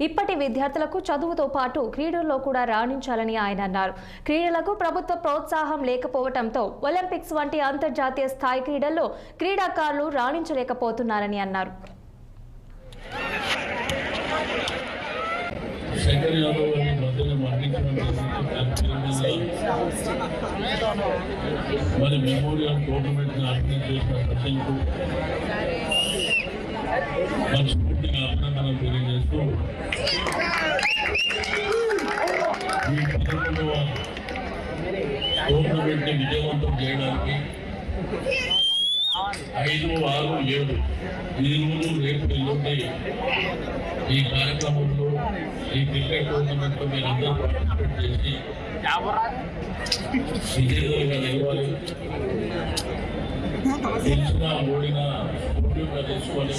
ఇప్పటి విద్యార్థులకు చదువుతో పాటు క్రీడల్లో కూడా రాణించాలని ఆయన అన్నారు. క్రీడలకు ప్రభుత్వ ప్రోత్సాహం లేకపోవడంతో ఒలింపిక్స్ వంటి అంతర్జాతీయ స్థాయి క్రీడల్లో క్రీడాకారులు రాణించలేకపోతున్నారని అన్నారు. మనస్ఫూర్తిగా అభినందనలు తెలియజేస్తూ ఈ 11వ టోర్నమెంట్ ని విజయవంతం చేయడానికి 5, 6, 7 ఈ రోజు రేపు ఎల్లుండి ఈ కార్యక్రమంలో ఈ క్రికెట్ టోర్నమెంట్ లో మీరందరూ పార్టిసిపేట్ చేసి విజేతలుగా నిలవాలి. గెలిచినా ఓడినా స్ఫూర్తిగా తెలుసుకొని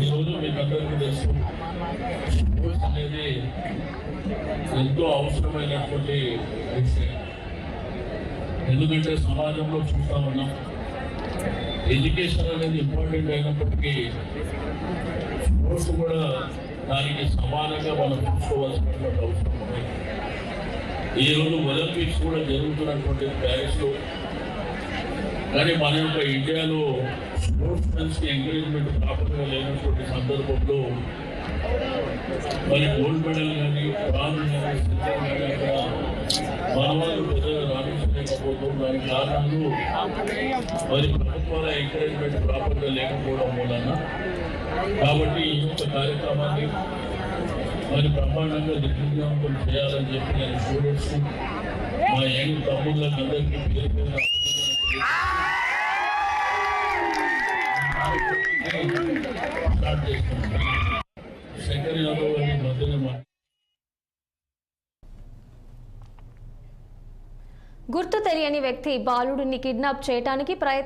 ఈరోజు మీకు అందరికీ తెలుసు స్పోర్ట్స్ అనేది ఎంతో అవసరమైనటువంటి విషయం. ఎందుకంటే సమాజంలో చూస్తూ ఉన్నాం, ఎడ్యుకేషన్ అనేది ఇంపార్టెంట్ అయినప్పటికీ స్పోర్ట్స్ కూడా దానికి సమానంగా మనం చూసుకోవాల్సినటువంటి అవసరం ఉంది. ఈరోజు ఒలింపిక్స్ కూడా జరుగుతున్నటువంటి ప్యారిస్లో, కానీ మన యొక్క ఇండియాలో స్పోర్ట్స్ మెన్స్కి ఎంకరేజ్మెంట్ ప్రాపర్గా లేనటువంటి సందర్భంలో మరి గోల్డ్ మెడల్ కానీ బ్రాంజ్ కానీ సిల్వర్ కానీ అక్కడ మన వాళ్ళు పెద్దగా రాణించలేకపోతాం. దానికి కారణాలు మరి ప్రభుత్వాల ఎంకరేజ్మెంట్ ప్రాపర్గా లేకపోవడం మూలన. కాబట్టి ఈ యొక్క కార్యక్రమాన్ని మరి బ్రహ్మాండంగా దిగ్విజయవంతం చేయాలని చెప్పి నేను స్టూడెంట్స్ మా యంగ్ తమ్ముళ్ళకి అందరికీ పేరు పేరు స్టార్ట్ చేస్తున్నాం. శంకర్ యాదవ్ అని మధ్యన గుర్తు తెలియని వ్యక్తి బాలుడిని కిడ్నాప్ చేయడానికి